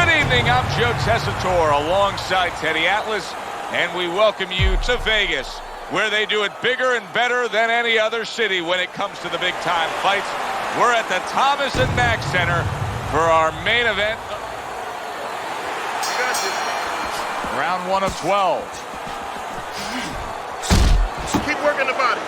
evening, I'm Joe Tessitore alongside Teddy Atlas, and we welcome you to Vegas, where they do it bigger and better than any other city when it comes to the big-time fights. We're at the Thomas & Mack Center for our main event. Round 1 of 12. Keep working the body.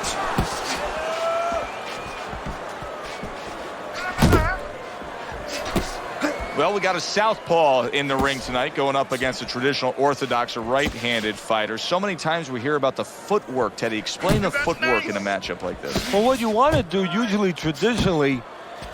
Well, we got a southpaw in the ring tonight going up against a traditional orthodox or right-handed fighter. So many times we hear about the footwork. Teddy, explain the footwork in a matchup like this. Well, what you want to do usually, traditionally,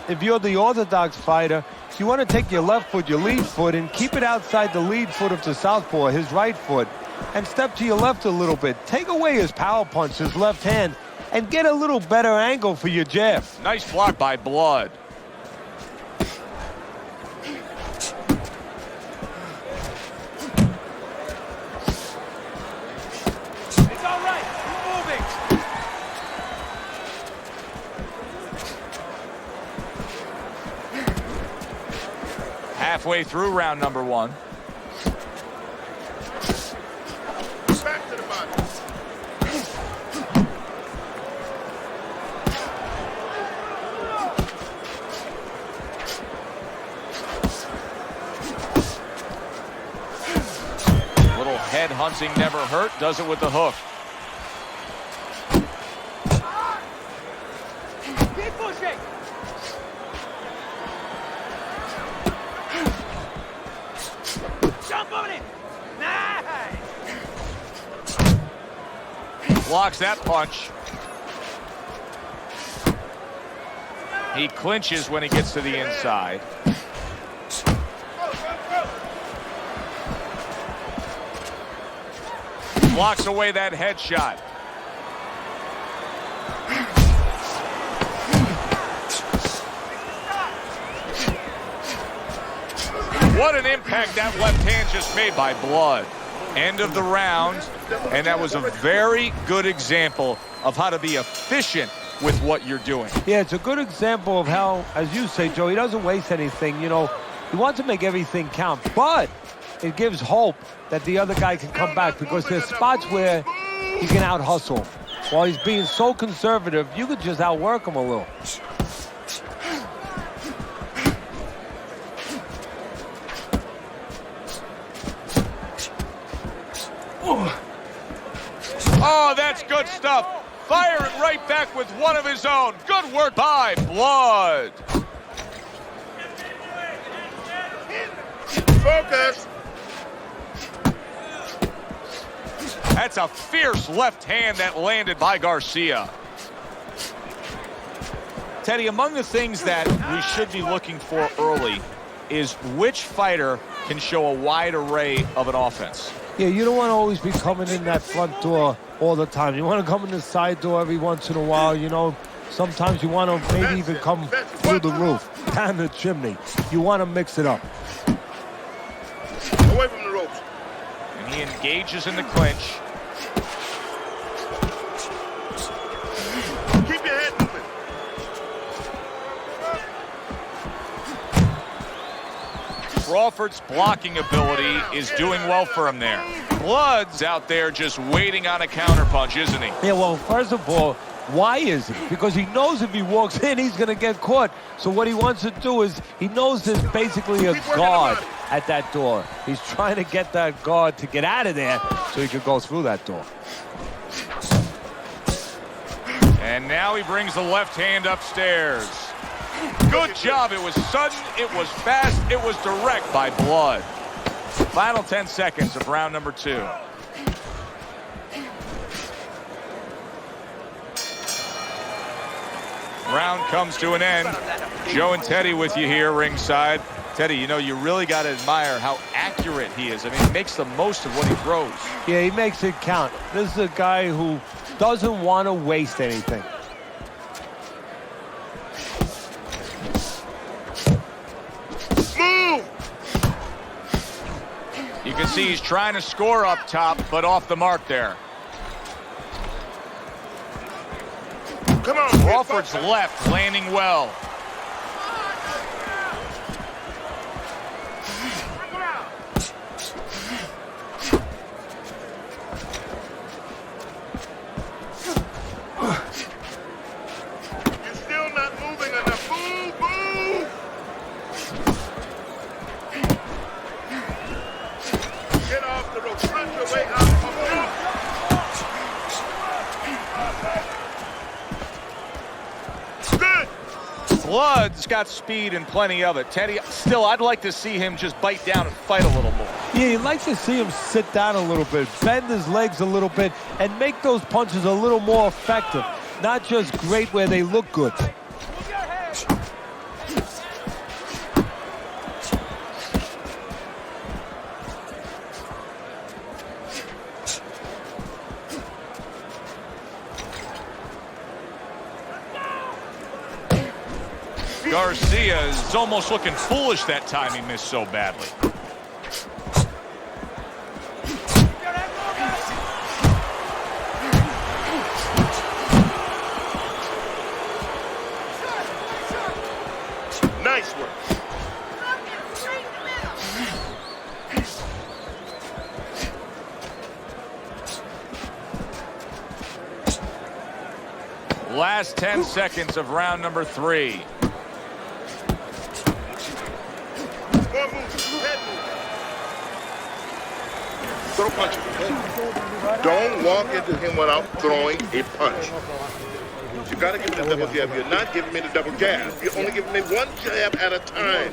if you're the orthodox fighter, you want to take your left foot, your lead foot, and keep it outside the lead foot of the southpaw, his right foot, and step to your left a little bit. Take away his power punch, his left hand, and get a little better angle for your jab. Nice block by Blood. Halfway through round number 1. Back to the body. Little head hunting never hurt. Does it with the hook. Keep pushing. Jump on it! Nice! Blocks that punch. He clinches when he gets to the inside. Blocks away that headshot. What an impact that left hand just made by Blood. End of the round, and that was a very good example of how to be efficient with what you're doing. Yeah, it's a good example of how, as you say, Joe, he doesn't waste anything. You know, he wants to make everything count, but it gives hope that the other guy can come back, because there's spots where he can out-hustle. While he's being so conservative, you could just outwork him a little. Oh, that's good stuff. Firing right back with one of his own. Good work by Blood. Focus. That's a fierce left hand that landed by Garcia. Teddy, among the things that we should be looking for early is which fighter can show a wide array of an offense. Yeah, you don't want to always be coming in that front door all the time. You want to come in the side door every once in a while, you know. Sometimes you want to maybe even come through the roof, down the chimney. You want to mix it up. Away from the ropes. And he engages in the clinch. Keep your head moving. Crawford's blocking ability is doing well for him there. Blood's out there just waiting on a counterpunch, isn't he? Yeah, well, first of all, why is he? Because he knows if he walks in, he's going to get caught. So what he wants to do is, he knows there's basically a guard at that door. He's trying to get that guard to get out of there so he could go through that door. And now he brings the left hand upstairs. Good job. It was sudden, it was fast, it was direct by Blood. Final 10 seconds of round number 2. Round comes to an end. Joe and Teddy with you here ringside. Teddy, you know, you really got to admire how accurate he is. I mean, he makes the most of what he throws. Yeah, he makes it count. This is a guy who doesn't want to waste anything. Move! You can see he's trying to score up top, but off the mark there. Come on. Crawford's left landing well. Punch your way out of the good. Blood's got speed and plenty of it. Teddy, still, I'd like to see him just bite down and fight a little more. Yeah, you'd like to see him sit down a little bit, bend his legs a little bit, and make those punches a little more effective. Not just great where they look good. Move your head. Garcia is almost looking foolish that time he missed so badly. Nice work. Last 10 seconds of round number 3. More move. Head move. Throw punches. Don't walk into him without throwing a punch. You gotta give me the double jab. You're not giving me the double jab. You're only giving me one jab at a time.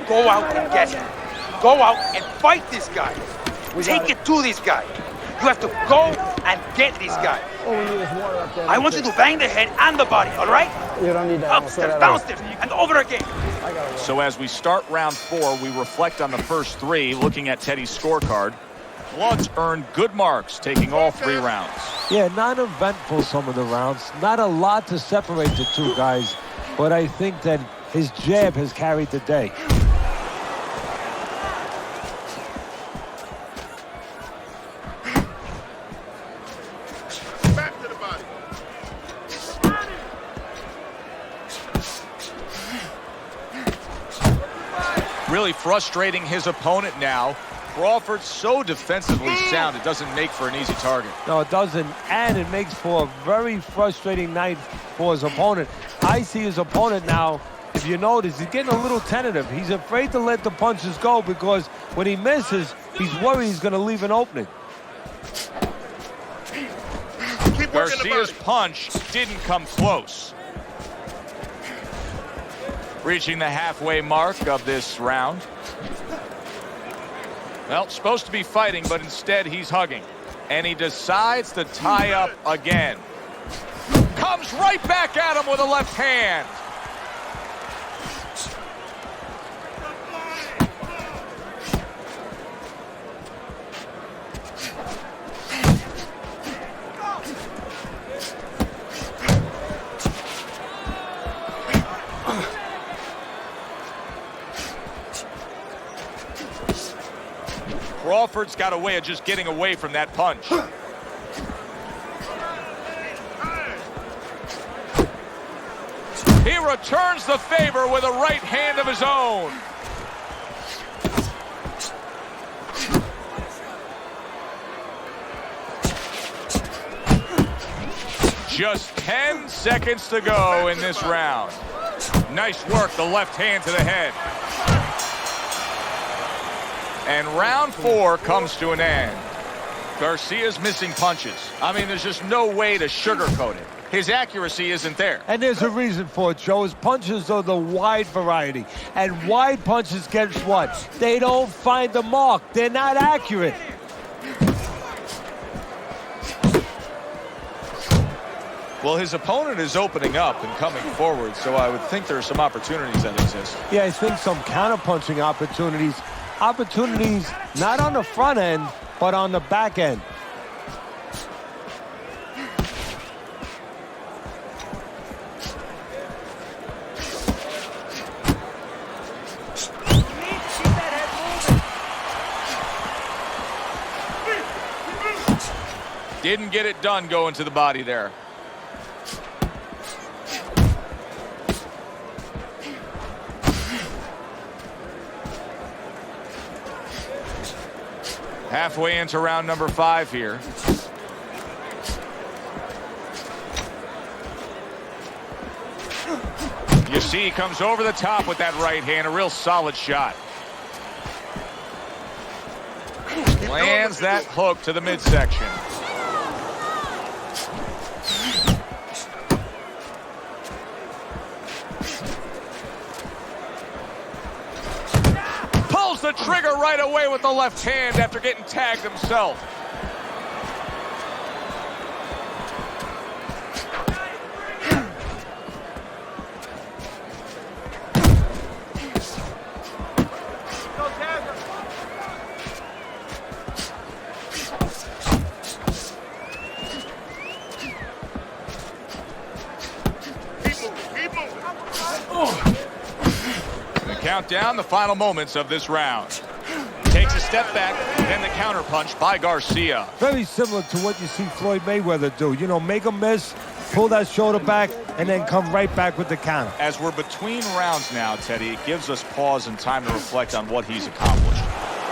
Go out and get him. Go out and fight this guy. Take it to this guy. You have to go and get this guy. I want you to bang the head and the body, all right? You don't need that. Upstairs, downstairs, and over again. So as we start round 4, we reflect on the first 3, looking at Teddy's scorecard. Blood's earned good marks, taking all 3 rounds. Yeah, non-eventful some of the rounds. Not a lot to separate the two guys, but I think that his jab has carried the day. Back to the body. Really frustrating his opponent now. Crawford's so defensively sound, it doesn't make for an easy target. No, it doesn't, and it makes for a very frustrating night for his opponent. I see his opponent now, if you notice, he's getting a little tentative. He's afraid to let the punches go because when he misses, he's worried he's going to leave an opening. Keep working the Garcia's body. punch didn't come close. Reaching the halfway mark of this round. Well, supposed to be fighting, but instead he's hugging. And he decides to tie up again. Comes right back at him with a left hand. Crawford's got a way of just getting away from that punch. He returns the favor with a right hand of his own. Just 10 seconds to go in this round. Nice work, the left hand to the head. And round 4 comes to an end. Garcia's missing punches. I mean, there's just no way to sugarcoat it. His accuracy isn't there. And there's a reason for it, Joe. His punches are the wide variety. And wide punches, guess what? They don't find the mark. They're not accurate. Well, his opponent is opening up and coming forward, so I would think there are some opportunities that exist. Yeah, I think some counter-punching opportunities. Opportunities not on the front end, but on the back end. Didn't get it done going to the body there. Halfway into round number 5 here. C comes over the top with that right hand, a real solid shot. Lands that hook to the midsection. Pulls the trigger right away with the left hand after getting tagged himself. Countdown, the final moments of this round. Takes a step back, then the counter punch by Garcia. Very similar to what you see Floyd Mayweather do. You know, make a miss, pull that shoulder back, and then come right back with the counter. As we're between rounds now, Teddy, it gives us pause and time to reflect on what he's accomplished.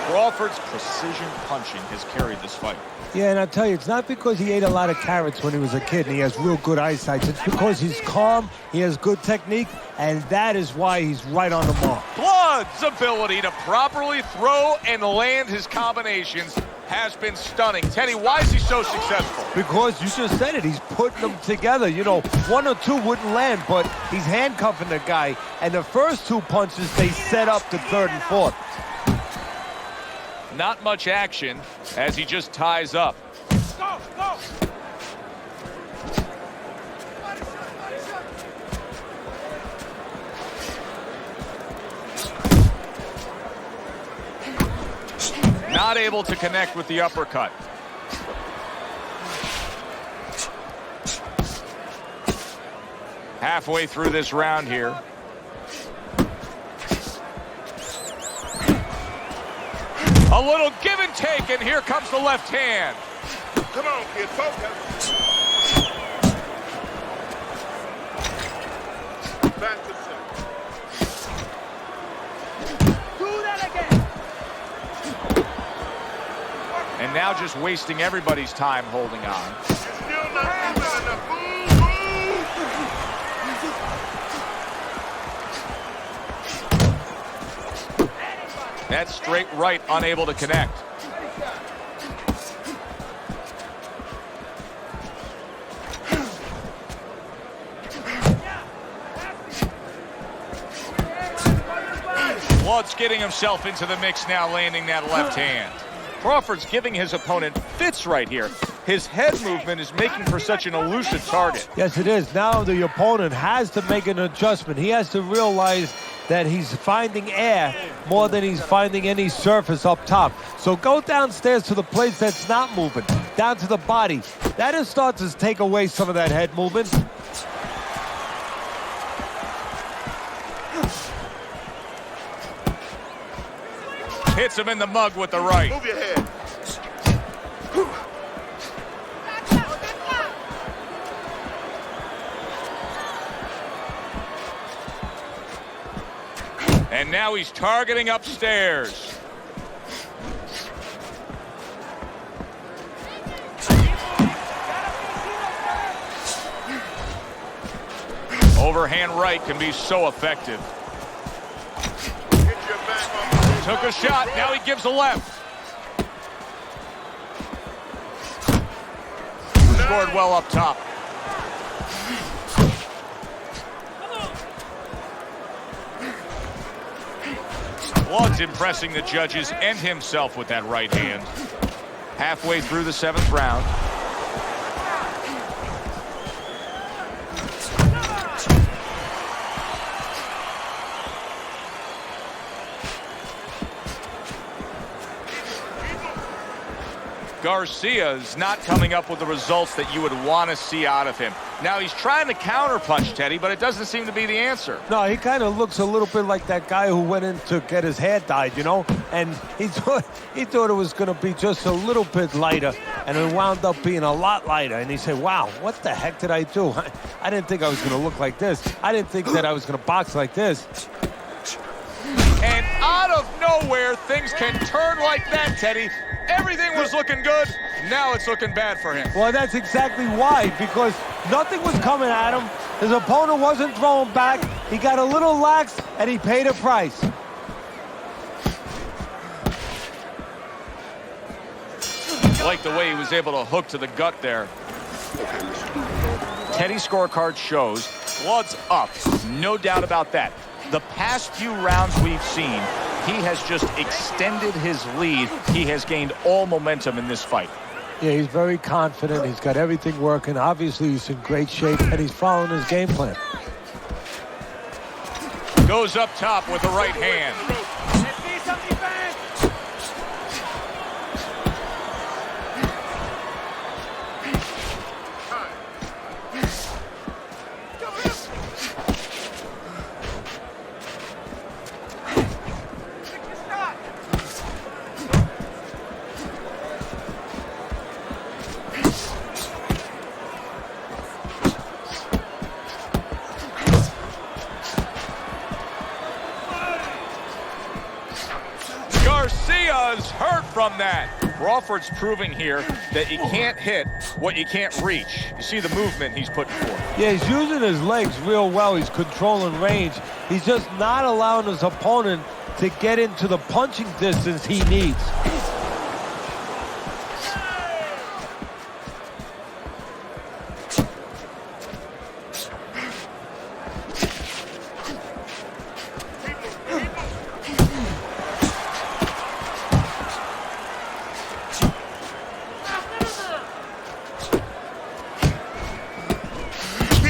Crawford's precision punching has carried this fight. Yeah, and I tell you, it's not because he ate a lot of carrots when he was a kid and he has real good eyesight. It's because he's calm, he has good technique, and that is why he's right on the mark. Blood's ability to properly throw and land his combinations has been stunning. Teddy, why is he so successful? Because you just said it, he's putting them together. You know, one or two wouldn't land, but he's handcuffing the guy, and the first two punches, they set up the third and fourth. Not much action as he just ties up. Go, go. Not able to connect with the uppercut. Halfway through this round here. A little give and take, and here comes the left hand. Come on, kid, focus. Back to center. Do that again. And now just wasting everybody's time holding on. You're still not moving enough. Move, That straight right, unable to connect. Blood's getting himself into the mix now, landing that left hand. Crawford's giving his opponent fits right here. His head movement is making for such an elusive target. Yes, it is. Now the opponent has to make an adjustment. He has to realize that he's finding air more than he's finding any surface up top. So go downstairs to the place that's not moving, down to the body. That'll start to take away some of that head movement. Hits him in the mug with the right. move your head. And now he's targeting upstairs. Overhand right can be so effective. Get your back on. Took a shot, now he gives a left. Scored well up top. Blood's impressing the judges and himself with that right hand. Halfway through the 7th round. Garcia's not coming up with the results that you would want to see out of him. Now he's trying to counterpunch, Teddy, but it doesn't seem to be the answer. No, he kind of looks a little bit like that guy who went in to get his hair dyed, you know? And he thought it was going to be just a little bit lighter, and it wound up being a lot lighter. And he said, wow, what the heck did I do? I didn't think I was going to look like this. I didn't think that I was going to box like this. And out of nowhere, things can turn like that, Teddy. Everything was looking good. Now it's looking bad for him. Well, that's exactly why, because nothing was coming at him. His opponent wasn't throwing back. He got a little lax, and he paid a price. I like the way he was able to hook to the gut there. Teddy's scorecard shows blood's up, no doubt about that. The past few rounds we've seen, he has just extended his lead. He has gained all momentum in this fight. Yeah, he's very confident. He's got everything working. Obviously, he's in great shape, and he's following his game plan. Goes up top with the right hand. Let's see some defense. Garcia's hurt from that. Crawford's proving here that you can't hit what you can't reach. You see the movement he's putting forth. Yeah, he's using his legs real well. He's controlling range. He's just not allowing his opponent to get into the punching distance he needs.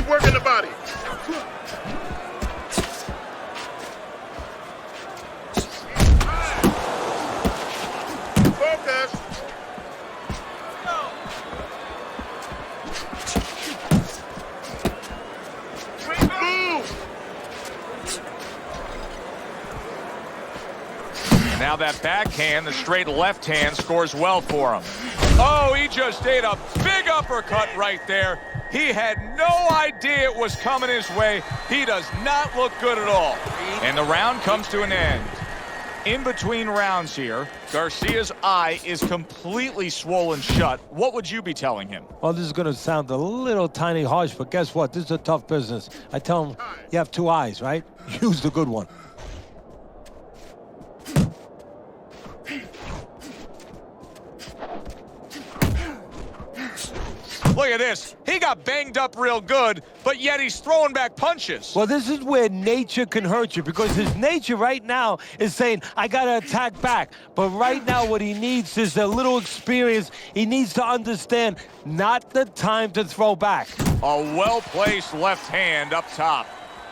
Working the body. Focus. Move. Now that backhand, the straight left hand, scores well for him. Oh, he just ate a big uppercut right there. He had no idea it was coming his way. He does not look good at all. And the round comes to an end. In between rounds here, Garcia's eye is completely swollen shut. What would you be telling him? Well, this is going to sound a little tiny harsh, but guess what? This is a tough business. I tell him, you have two eyes, right? Use the good one. Look at this. He got banged up real good, but yet he's throwing back punches. Well, this is where nature can hurt you, because his nature right now is saying, I got to attack back. But right now what he needs is a little experience. He needs to understand, not the time to throw back. A well-placed left hand up top.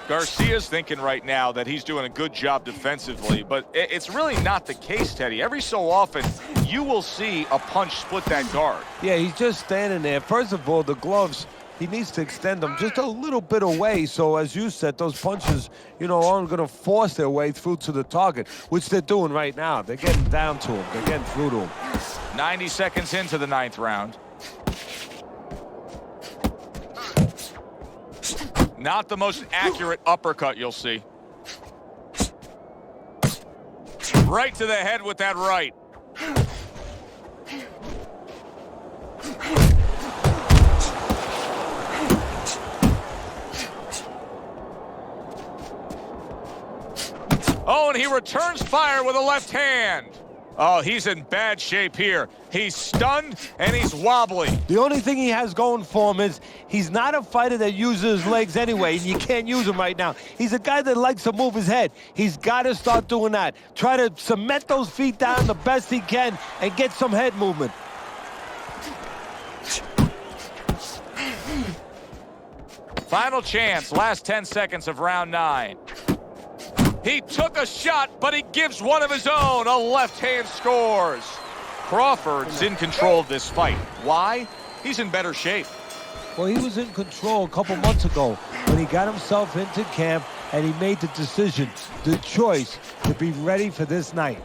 Garcia's thinking right now that he's doing a good job defensively, but it's really not the case, Teddy. Every so often, you will see a punch split that guard. Yeah, he's just standing there. First of all, the gloves, he needs to extend them just a little bit away. So as you said, those punches, aren't going to force their way through to the target, which they're doing right now. They're getting down to him. They're getting through to him. 90 seconds into the 9th round. Not the most accurate uppercut you'll see. Right to the head with that right. Oh, and he returns fire with a left hand. Oh, he's in bad shape here. He's stunned and he's wobbly. The only thing he has going for him is he's not a fighter that uses his legs anyway, and you can't use him right now. He's a guy that likes to move his head. He's got to start doing that. Try to cement those feet down the best he can and get some head movement. Final chance, last 10 seconds of round 9. He took a shot, but he gives one of his own. A left hand scores. Crawford's in control of this fight. Why? He's in better shape. Well, he was in control a couple months ago when he got himself into camp and he made the decision, the choice, to be ready for this night.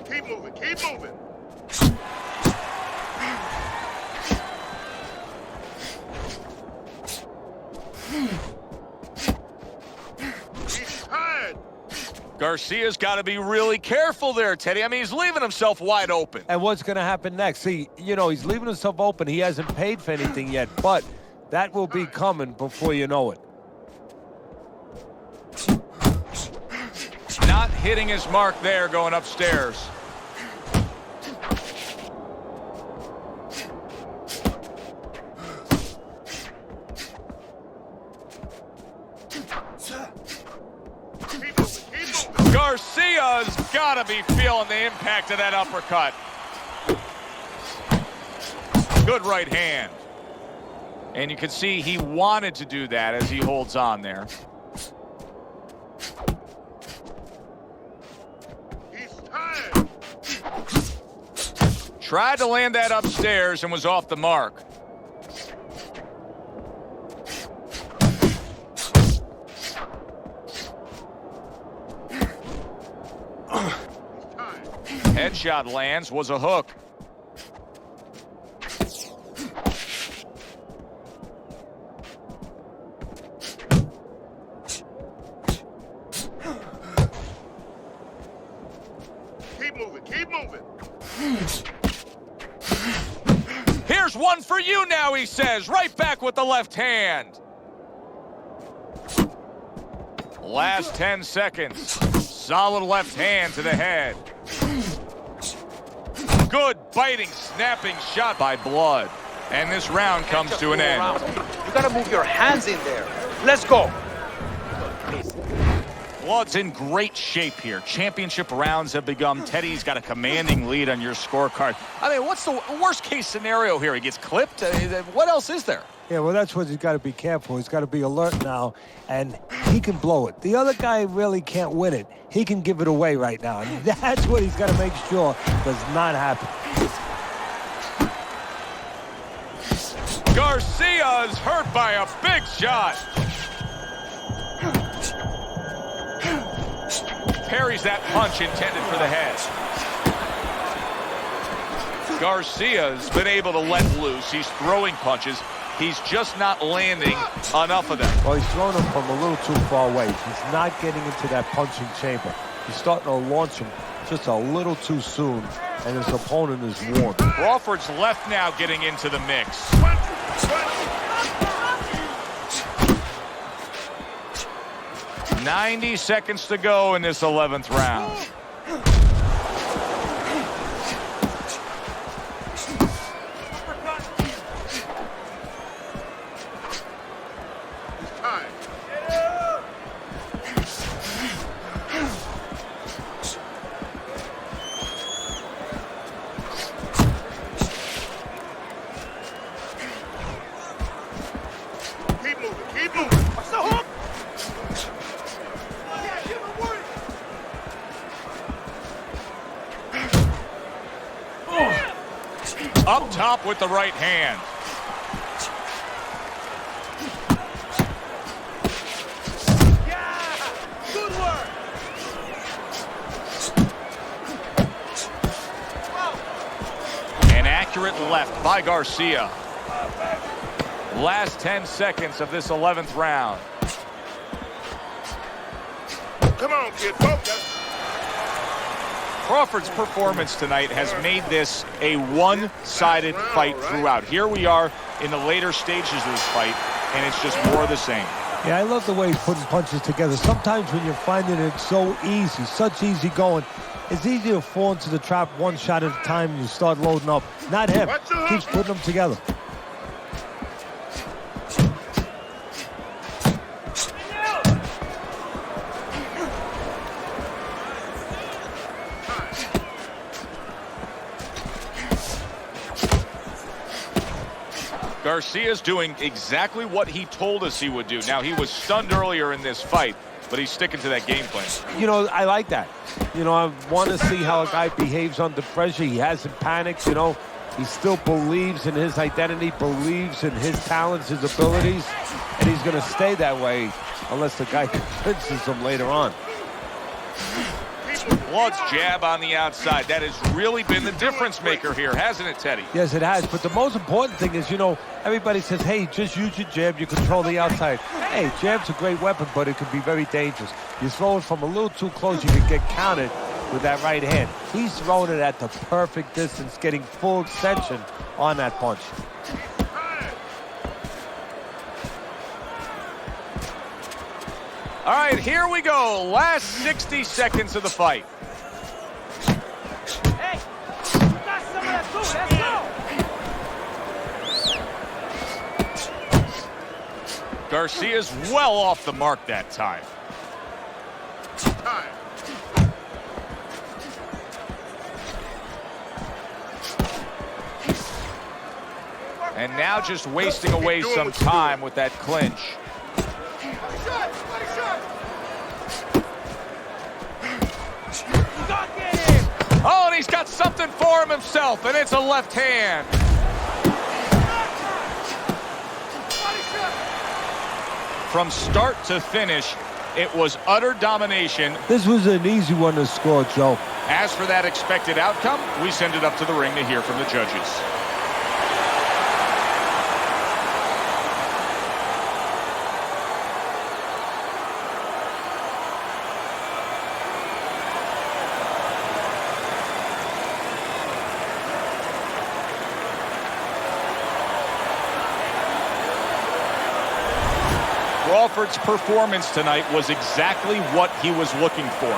Keep moving, keep moving. He's tired. Garcia's got to be really careful there, Teddy. I mean, he's leaving himself wide open. And what's going to happen next? See, he's leaving himself open. He hasn't paid for anything yet, but That will be coming before you know it. Not hitting his mark there, going upstairs. Garcia's got to be feeling the impact of that uppercut. Good right hand. And you can see he wanted to do that as he holds on there. He's tired. Tried to land that upstairs and was off the mark. Headshot lands, was a hook. Keep moving, keep moving. Here's one for you now, he says. Right back with the left hand. Last 10 seconds. Solid left hand to the head. Good biting, snapping shot by Blood. And this round comes to an end. You gotta move your hands in there. Let's go. Blood's in great shape here. Championship rounds have begun. Teddy's got a commanding lead on your scorecard. I mean, what's the worst case scenario here? He gets clipped? What else is there? Yeah, well, that's what he's got to be careful. He's got to be alert now, and he can blow it. The other guy really can't win it. He can give it away right now, and that's what he's got to make sure does not happen. Garcia's hurt by a big shot. Parries that punch intended for the head. Garcia's been able to let loose. He's throwing punches. He's just not landing enough of them. Well, he's throwing them from a little too far away. He's not getting into that punching chamber. He's starting to launch him just a little too soon, and his opponent is warm. Crawford's left now getting into the mix. 90 seconds to go in this 11th round. Up top with the right hand. Yeah! Good work! An accurate left by Garcia. Last 10 seconds of this 11th round. Come on, kid, focus. Crawford's performance tonight has made this a one-sided fight throughout. Here we are in the later stages of this fight, and it's just more of the same. Yeah, I love the way he's putting punches together. Sometimes when you're finding it so easy, such easy going, it's easy to fall into the trap one shot at a time and you start loading up. Not him. Keeps putting them together. Garcia's doing exactly what he told us he would do. Now, he was stunned earlier in this fight, but he's sticking to that game plan. You know, I like that. You know, I want to see how a guy behaves under pressure. He hasn't panicked, you know. He still believes in his identity, believes in his talents, his abilities, and he's going to stay that way unless the guy convinces him later on. Blood's jab on the outside. That has really been the difference maker here, hasn't it, Teddy? Yes, it has. But the most important thing is, you know, everybody says, hey, just use your jab. You control the outside. Hey, jab's a great weapon, but it can be very dangerous. You throw it from a little too close, you can get counted with that right hand. He's throwing it at the perfect distance, getting full extension on that punch. All right, here we go. Last 60 seconds of the fight. Hey, you got some of that too. Let's go. Garcia's well off the mark that time. And now just wasting away some time with that clinch. Oh, and he's got something for him himself, and it's a left hand. From start to finish, it was utter domination. This was an easy one to score, Joe. As for that expected outcome, we send it up to the ring to hear from the judges. Crawford's performance tonight was exactly what he was looking for.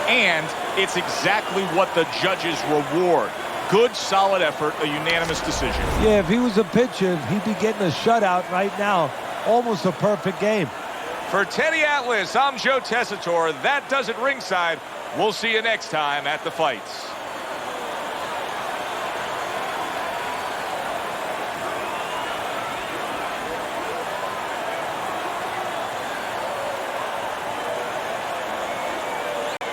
And it's exactly what the judges reward. Good, solid effort, a unanimous decision. Yeah, if he was a pitcher, he'd be getting a shutout right now. Almost a perfect game. For Teddy Atlas, I'm Joe Tessitore. That does it ringside. We'll see you next time at the fights.